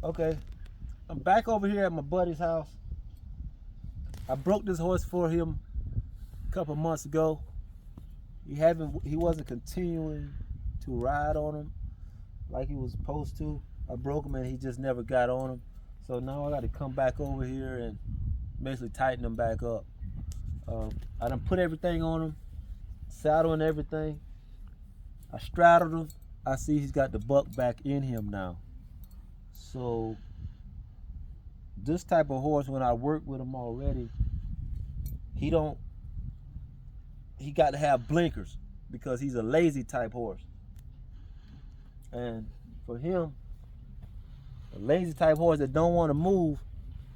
Okay, I'm back over here at my buddy's house. I broke this horse for him a couple months ago. He wasn't continuing to ride on him like he was supposed to. I broke him and he just never got on him. So now I got to come back over here and basically tighten him back up. I done put everything on him, saddle and everything. I straddled him. I see he's got the buck back in him now. So this type of horse, when I work with him already, he got to have blinkers because he's a lazy type horse. And for him, a lazy type horse that don't want to move,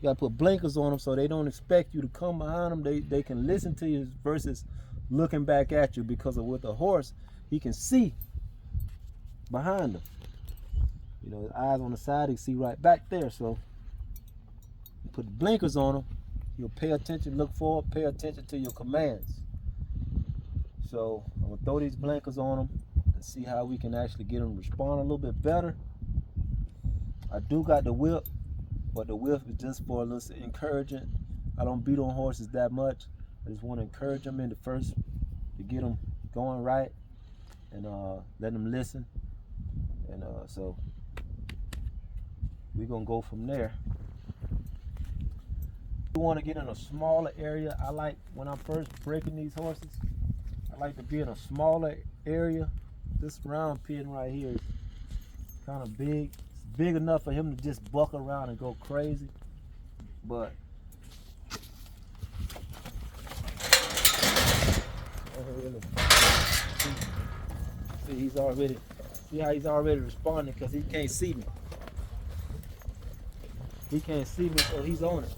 you got to put blinkers on them so they don't expect you to come behind them. They can listen to you versus looking back at you, because of with a horse, he can see behind him. You know, his eyes on the side, he can see right back there. So you put the blinkers on him, he'll pay attention, look forward, pay attention to your commands. So I'm gonna throw these blinkers on him and see how we can actually get him to respond a little bit better. I do got the whip, but the whip is just for a little encouragement. I don't beat on horses that much. I just want to encourage them in the first to get them going right and let them listen. And so we're gonna go from there. You want to get in a smaller area. I like, when I'm first breaking these horses, I like to be in a smaller area. This round pin right here is kind of big. It's big enough for him to just buck around and go crazy. But see, see how he's already responding, because he can't see me. He can't see me, so he's on it.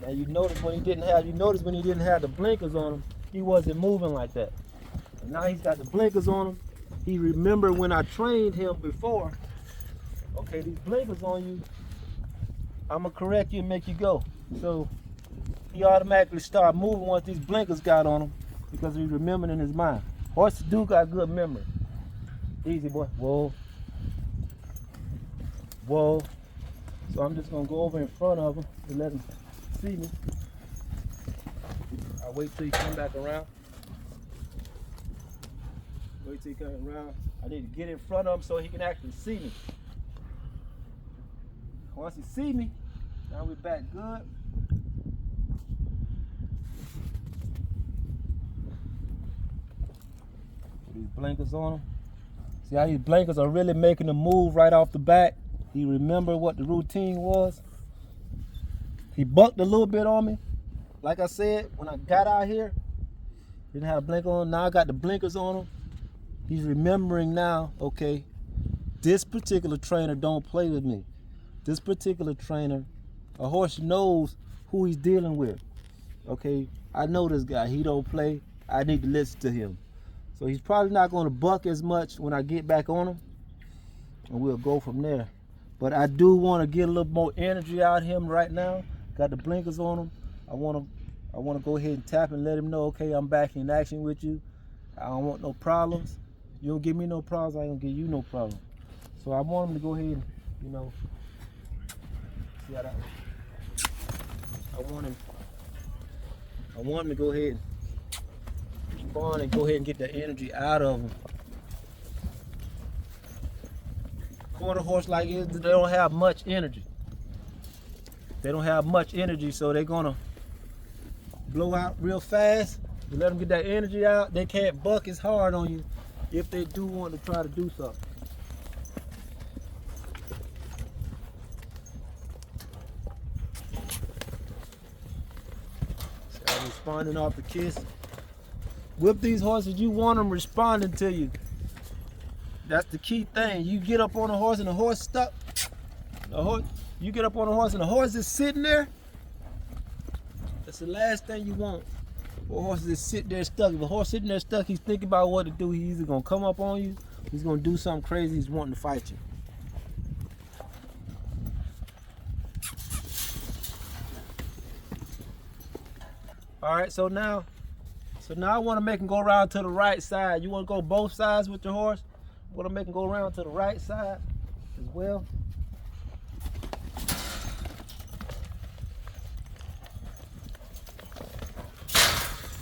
Now you notice when he didn't have the blinkers on him, he wasn't moving like that. And now he's got the blinkers on him. He remembered when I trained him before, okay, these blinkers on you, I'm gonna correct you and make you go. So he automatically started moving once these blinkers got on him, because he remembered in his mind. Horses do got good memory. Easy, boy. Whoa. Whoa. So I'm just gonna go over in front of him and let him see me. I'll wait till he come back around. Wait till he comes around. I need to get in front of him so he can actually see me. Once he see me, now we're back good. Put these blinkers on him. See how these blinkers are really making him move right off the bat. He remembered what the routine was. He bucked a little bit on me. Like I said, when I got out here, didn't have a blinker on. Now I got the blinkers on him. He's remembering now, okay, this particular trainer don't play with me. This particular trainer, a horse knows who he's dealing with. Okay, I know this guy, he don't play. I need to listen to him. So he's probably not gonna buck as much when I get back on him, and we'll go from there. But I do want to get a little more energy out of him right now. Got the blinkers on him. I want to go ahead and tap and let him know, okay, I'm back in action with you. I don't want no problems. You don't give me no problems, I ain't gonna give you no problem. So I want him to go ahead and, you know, see how that works. I want him to go ahead and respond and go ahead and get the energy out of him. Quarter horse like this, they don't have much energy. They don't have much energy, so they're gonna blow out real fast. You let them get that energy out, they can't buck as hard on you if they do want to try to do something. So I'm responding off the kiss. With these horses, you want them responding to you. That's the key thing. You get up on a horse and the horse stuck. You get up on a horse and the horse is sitting there. That's the last thing you want. For a horse is sit there stuck. If a horse sitting there stuck, he's thinking about what to do. He's either gonna come up on you, he's gonna do something crazy, he's wanting to fight you. All right, so now I want to make him go around to the right side. You want to go both sides with your horse? I want to make him go around to the right side. as well.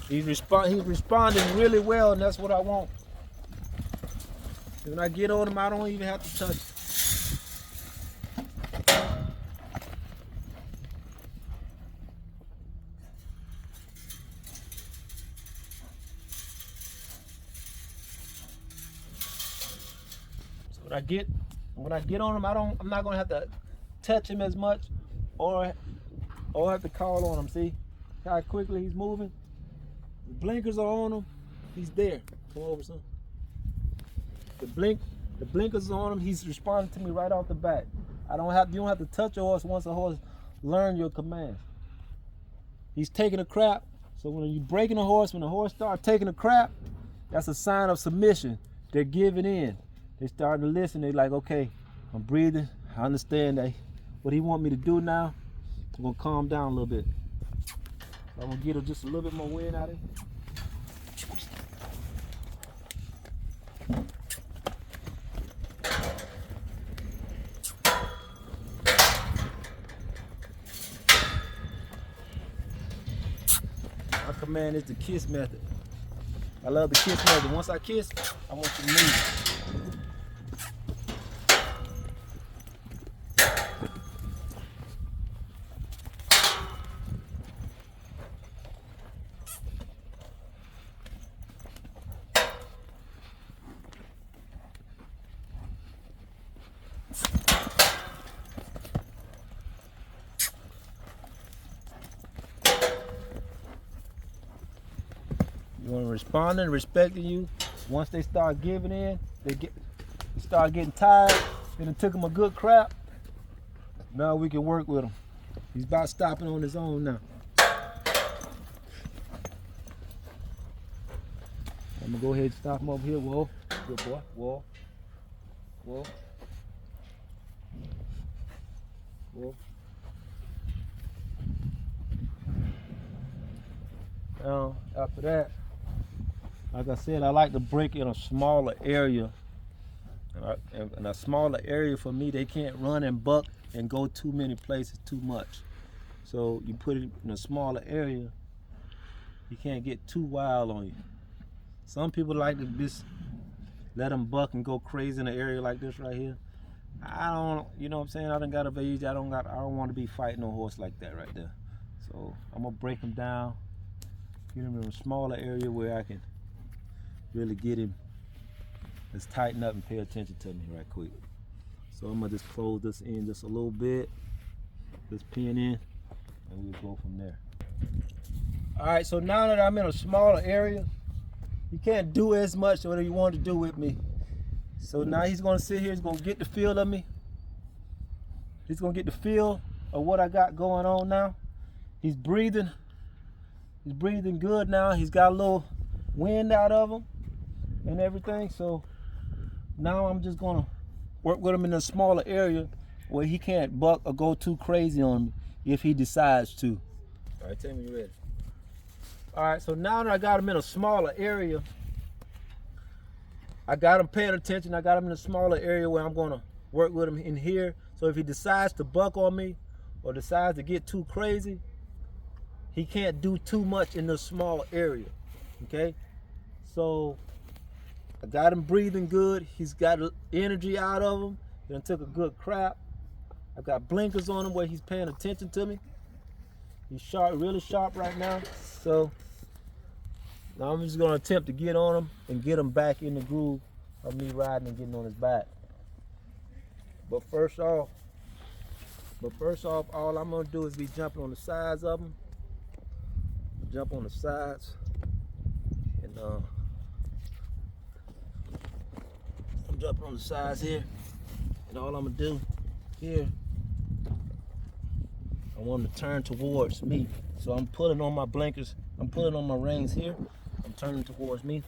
He's responding really well, and that's what I want. When I get on him, I don't even have to touch him. So when I get on him, I'm not gonna have to touch him as much, or have to call on him. See how quickly he's moving? The blinkers are on him. He's there. Come over, son. The blinkers are on him. He's responding to me right off the bat. You don't have to touch a horse once a horse learn your commands. He's taking a crap. So when you're breaking a horse, when the horse starts taking a crap, that's a sign of submission. They're giving in. They're starting to listen. They're like, okay, I'm breathing. I understand that what he want me to do now. I'm gonna calm down a little bit. I'm gonna get just a little bit more wind out of him. My command is the kiss method. I love the kiss method. Once I kiss, I want you to move. You want to respond and respecting you. Once they start giving in, they start getting tired, and it took them a good crap. Now we can work with him. He's about stopping on his own now. I'm gonna go ahead and stop him over here. Whoa, good boy. Whoa, whoa, whoa. Now after that, like I said, I like to break in a smaller area. In a smaller area for me, they can't run and buck and go too many places too much. So you put it in a smaller area, you can't get too wild on you. Some people like to just let them buck and go crazy in an area like this right here. I don't, you know what I'm saying? I done got of age. I don't want to be fighting no horse like that right there. So I'm gonna break him down, get him in a smaller area where I can really get him. Let's tighten up and pay attention to me right quick. So I'm gonna just close this in just a little bit, just pin in, and we'll go from there. All right, so now that I'm in a smaller area, he can't do as much what he wanted to do with me. So now he's gonna sit here, he's gonna get the feel of me. He's gonna get the feel of what I got going on now. He's breathing good now. He's got a little wind out of him and everything. So now I'm just gonna work with him in a smaller area where he can't buck or go too crazy on me if he decides to. All right, tell me when you're ready. All right, so now that I got him in a smaller area, I got him paying attention. I got him in a smaller area where I'm gonna work with him in here. So if he decides to buck on me or decides to get too crazy, he can't do too much in this small area, okay? So I got him breathing good. He's got energy out of him. He done took a good crap. I've got blinkers on him where he's paying attention to me. He's sharp, really sharp right now. So now I'm just gonna attempt to get on him and get him back in the groove of me riding and getting on his back. But first off, all I'm gonna do is be jumping on the sides of him. Jump on the sides, and I'm jumping on the sides here, and all I'm gonna do here, I want him to turn towards me. So I'm pulling on my blinkers, I'm pulling on my reins here, I'm turning towards me.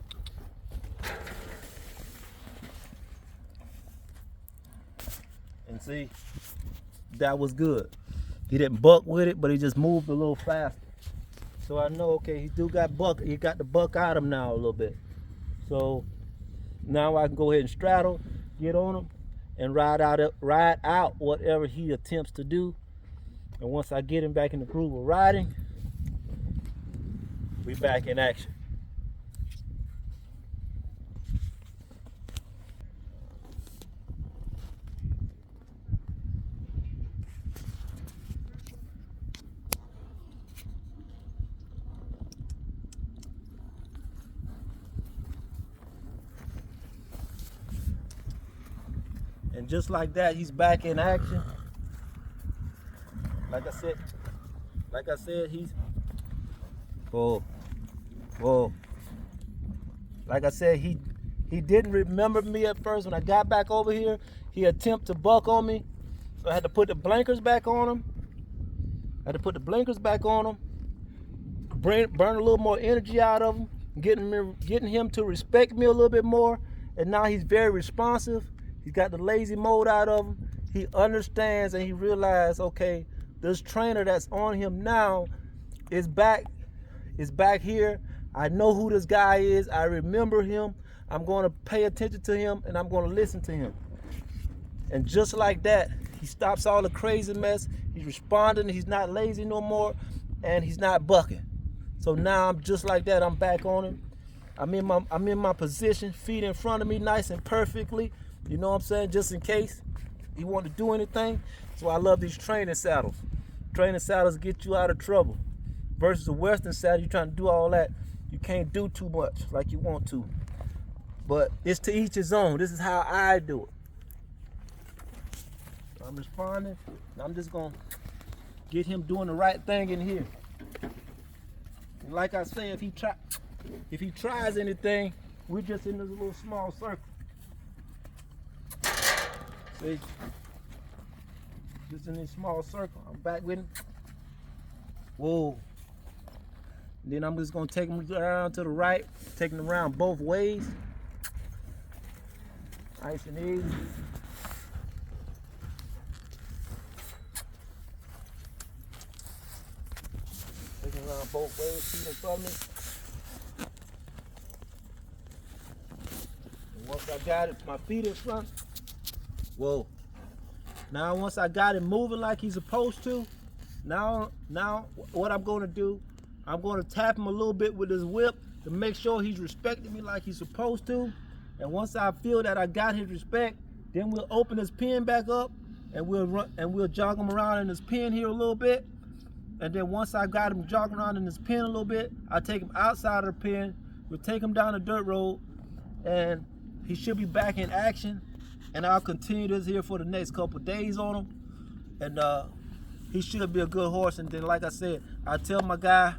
And see, that was good. He didn't buck with it, but he just moved a little faster. So I know, okay, he got the buck out of him now a little bit. So now I can go ahead and straddle, get on him, and ride out whatever he attempts to do. And once I get him back in the groove of riding, we back in action. And just like that, he's back in action. Like I said, he's whoa. Like I said, he didn't remember me at first. When I got back over here, he attempted to buck on me. So I had to put the blinkers back on him. Burn a little more energy out of him, getting him to respect me a little bit more. And now he's very responsive. He's got the lazy mode out of him. He understands and he realized, okay, this trainer that's on him now is back here. I know who this guy is. I remember him. I'm going to pay attention to him and I'm going to listen to him. And just like that, he stops all the crazy mess. He's responding. He's not lazy no more, and he's not bucking. So now I'm just like that. I'm back on him. I'm in my position, feet in front of me, nice and perfectly. You know what I'm saying? Just in case he want to do anything. So I love these training saddles. Training saddles get you out of trouble. Versus a Western saddle, you're trying to do all that. You can't do too much like you want to. But it's to each his own. This is how I do it. I'm responding. I'm just going to get him doing the right thing in here. And like I say, if he tries anything, we're just in this little small circle. See? Just in this small circle. I'm back with him. Whoa. And then I'm just going to take him around to the right, taking him around both ways. Nice and easy. Taking around both ways, feet in front of me. And once I got it, my feet in front. Whoa. Now once I got him moving like he's supposed to, now what I'm going to do, I'm going to tap him a little bit with his whip to make sure he's respecting me like he's supposed to. And once I feel that I got his respect, then we'll open his pen back up and we'll jog him around in his pen here a little bit. And then once I got him jogging around in his pen a little bit, I take him outside of the pen, we'll take him down the dirt road, and he should be back in action. And I'll continue this here for the next couple days on him. And he should be a good horse. And then like I said, I tell my guy,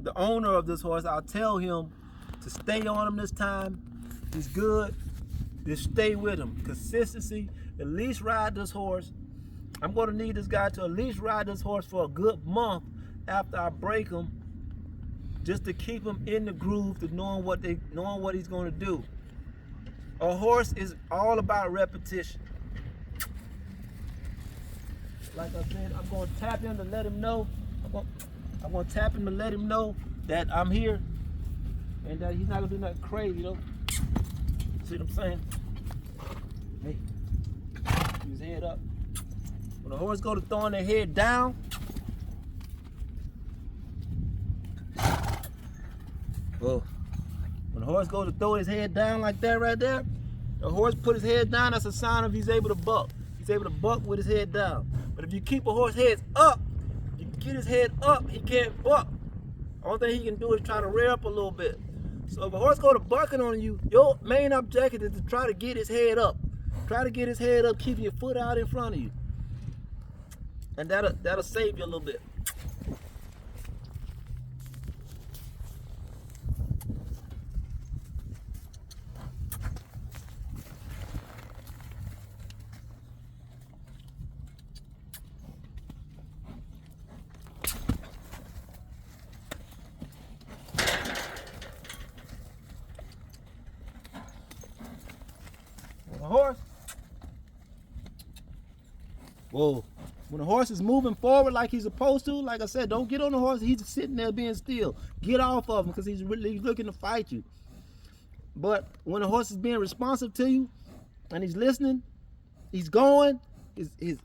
the owner of this horse, I'll tell him to stay on him this time. He's good. Just stay with him. Consistency. At least ride this horse. I'm going to need this guy to at least ride this horse for a good month after I break him, just to keep him in the groove, to knowing what he's going to do. A horse is all about repetition. Like I said, I'm going to tap him to let him know. I'm going to tap him to let him know that I'm here and that he's not going to do nothing crazy, though. See what I'm saying? Hey, keep his head up. When the horse go to throwing their head down, whoa. When the horse goes to throw his head down like that right there, the horse put his head down, that's a sign of he's able to buck. He's able to buck with his head down. But if you keep a horse head up, you get his head up, he can't buck. Only thing he can do is try to rear up a little bit. So if a horse go to bucking on you, your main objective is to try to get his head up. Try to get his head up, keep your foot out in front of you. And that'll save you a little bit. When the horse is moving forward like he's supposed to, like I said, don't get on the horse. He's sitting there being still. Get off of him because he's really looking to fight you. But when the horse is being responsive to you and he's listening, he's going. His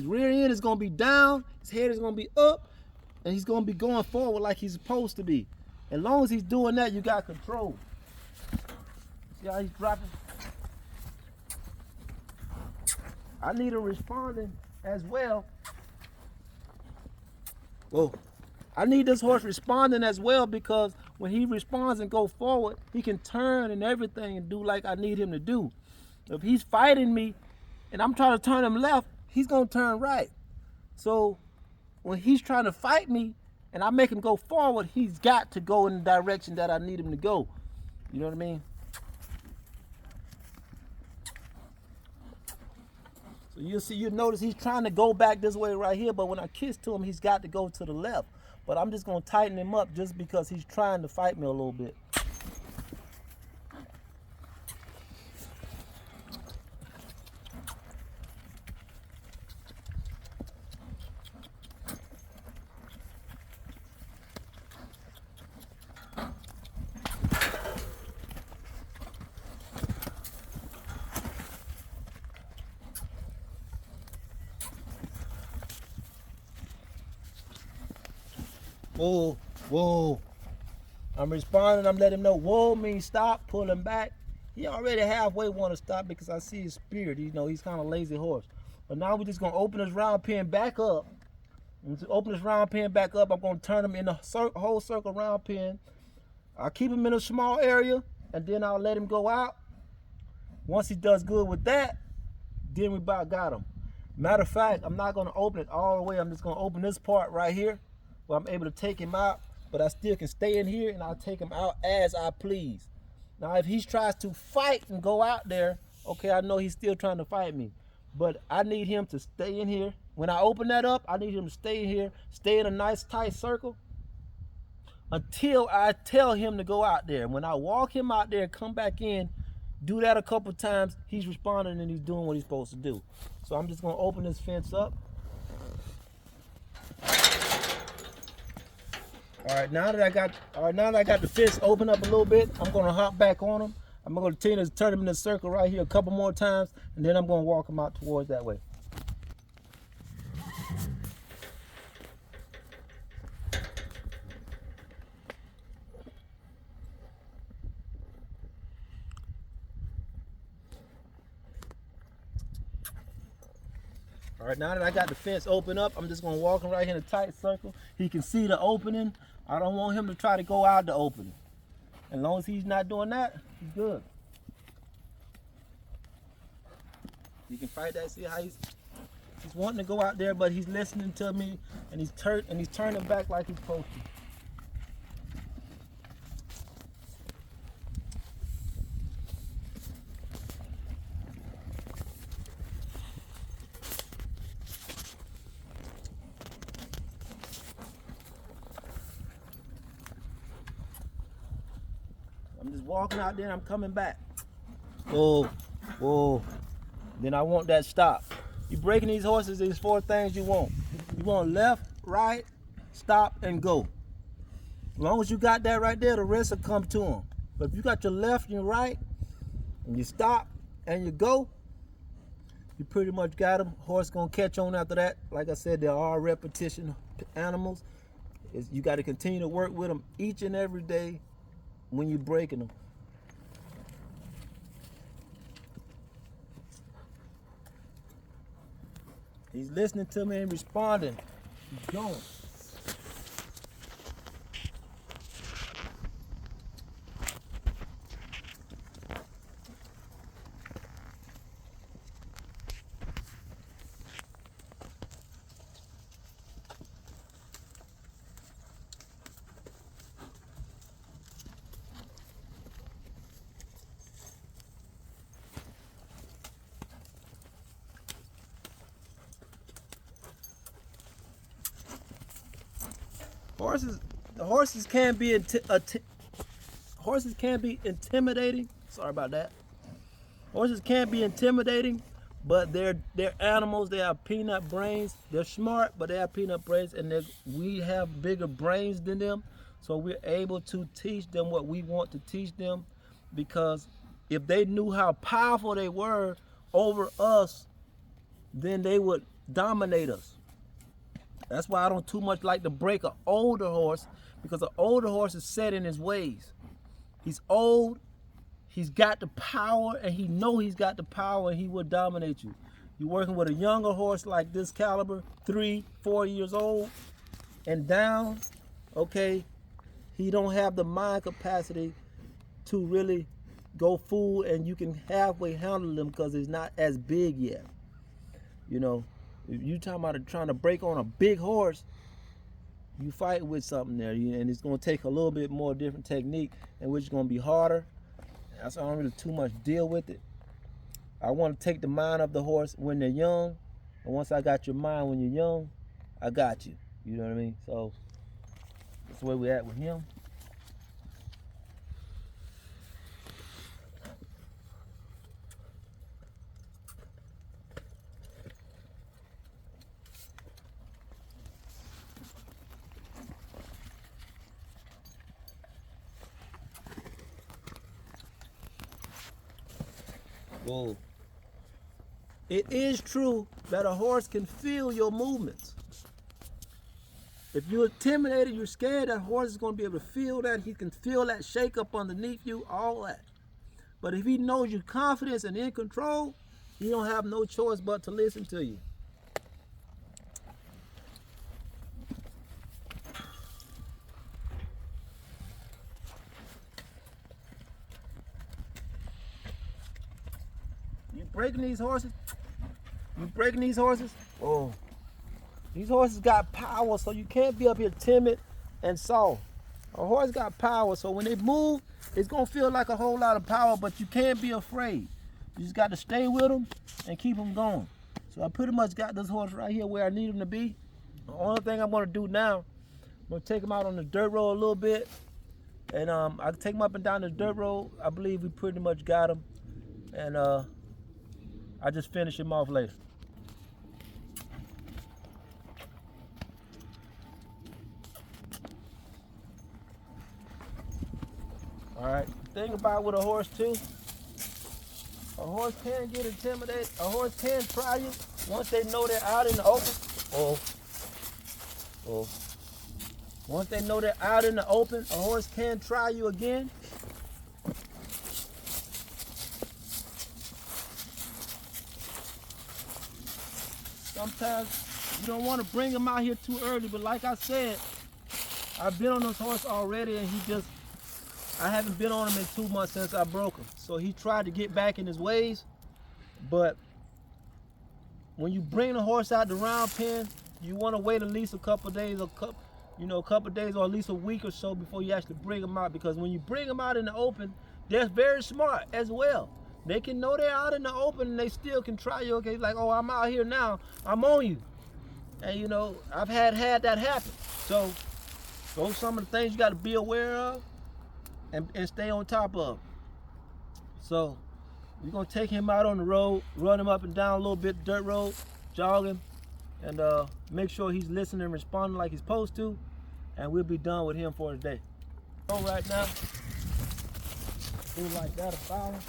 rear end is gonna be down. His head is gonna be up, and he's gonna be going forward like he's supposed to be. As long as he's doing that, you got control. See how he's dropping? I need him responding as well. Whoa. I need this horse responding as well, because when he responds and go forward, he can turn and everything and do like I need him to do. If he's fighting me and I'm trying to turn him left, he's gonna turn right. So when he's trying to fight me and I make him go forward, he's got to go in the direction that I need him to go. You know what I mean? So you'll notice he's trying to go back this way right here, but when I kiss to him, he's got to go to the left. But I'm just gonna tighten him up just because he's trying to fight me a little bit. Whoa, whoa. I'm responding, I'm letting him know, whoa means stop, pull him back. He already halfway want to stop because I see his spirit. You know, he's kind of lazy horse. But now we're just going to open his round pen back up. And to open his round pen back up, I'm going to turn him in the whole circle round pen. I'll keep him in a small area, and then I'll let him go out. Once he does good with that, then we about got him. Matter of fact, I'm not going to open it all the way. I'm just going to open this part right here, where I'm able to take him out, but I still can stay in here and I'll take him out as I please. Now, if he tries to fight and go out there, okay, I know he's still trying to fight me, but I need him to stay in here. When I open that up, I need him to stay in here, stay in a nice tight circle until I tell him to go out there. When I walk him out there, come back in, do that a couple times, he's responding and he's doing what he's supposed to do. So I'm just gonna open this fence up. All right, now that I got the fence open up a little bit, I'm gonna hop back on him. I'm gonna continue to turn him in a circle right here a couple more times, and then I'm gonna walk him out towards that way. All right, now that I got the fence open up, I'm just gonna walk him right here in a tight circle. He can see the opening. I don't want him to try to go out the opening. As long as he's not doing that, he's good. You can fight that. See how he's wanting to go out there, but he's listening to me, and he's turning back like he's supposed to. I'm just walking out there and I'm coming back. Whoa, whoa. Then I want that stop. You're breaking these horses, there's 4 things you want. You want left, right, stop, and go. As long as you got that right there, the rest will come to them. But if you got your left and your right, and you stop and you go, you pretty much got them. Horse gonna catch on after that. Like I said, there are repetition animals. You got to continue to work with them each and every day when you're breaking them. He's listening to me and responding. He's going. Horses can be intimidating. Sorry about that. Horses can be intimidating, but they're animals. They have peanut brains. They're smart, but they have peanut brains, and we have bigger brains than them. So we're able to teach them what we want to teach them, because if they knew how powerful they were, over us, then they would dominate us. That's why I don't too much like to break an older horse, because an older horse is set in his ways. He's old, he's got the power, and he know he's got the power, and he will dominate you. You're working with a younger horse like this caliber, 3, 4 years old and down, okay, he don't have the mind capacity to really go full, and you can halfway handle him because he's not as big yet. You know, if you talking about trying to break on a big horse, you fight with something there, and it's going to take a little bit more different technique, and which is going to be harder. That's why I don't really too much deal with it. I want to take the mind of the horse when they're young, and once I got your mind when you're young, I got you. You know what I mean? So that's where we're at with him. Whoa. It is true that a horse can feel your movements. If you're intimidated, you're scared, that horse is going to be able to feel that. He can feel that shake up underneath you, all that. But if he knows you're confident and in control, he don't have no choice but to listen to you. You breaking these horses? You breaking these horses? Oh. These horses got power, so you can't be up here timid and soft. A horse got power, so when they move, it's going to feel like a whole lot of power, but you can't be afraid. You just got to stay with them and keep them going. So I pretty much got this horse right here where I need him to be. The only thing I'm going to do now, I'm going to take him out on the dirt road a little bit, and I can take him up and down the dirt road. I believe we pretty much got him, and I just finish him off later. All right, the thing about with a horse too, a horse can get intimidated. A horse can try you once they know they're out in the open. Once they know they're out in the open, a horse can try you again. Sometimes you don't want to bring him out here too early, but like I said, I've been on this horse already, and I haven't been on him in 2 months since I broke him. So he tried to get back in his ways, but when you bring the horse out the round pen, you want to wait at least a couple days, a couple days or at least a week or so before you actually bring them out, because when you bring them out in the open, they're very smart as well. They can know they're out in the open, and they still can try you. Okay, like, oh, I'm out here now, I'm on you. And I've had that happen. So those are some of the things you got to be aware of and stay on top of. So we're gonna take him out on the road, run him up and down a little bit, dirt road, jog him, and make sure he's listening and responding like he's supposed to, and we'll be done with him for the day. So right now, do like that, a fouling.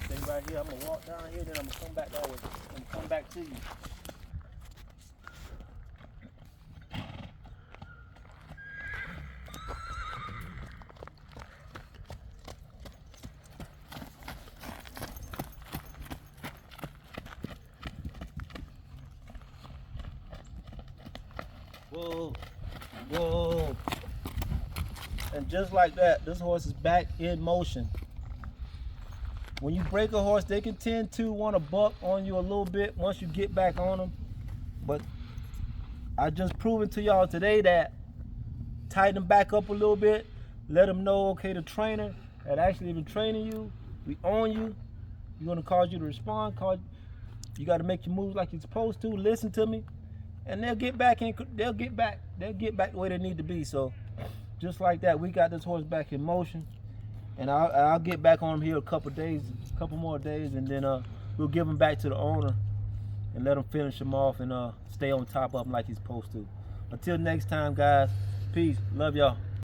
Stay right here. I'm gonna walk down here, then I'm gonna come back that way. I'm gonna come back to you. Whoa, whoa. And just like that, this horse is back in motion. When you break a horse, they can tend to want to buck on you a little bit once you get back on them. But I just proven to y'all today that tighten them back up a little bit, let them know, okay, the trainer had actually been training you, we own you, we're gonna cause you to respond, you gotta make your moves like you're supposed to, listen to me, and they'll get back the way they need to be. So just like that, we got this horse back in motion, and I'll get back on him here a couple more days, and then we'll give him back to the owner and let him finish him off and stay on top of him like he's supposed to. Until next time, guys, peace, love y'all.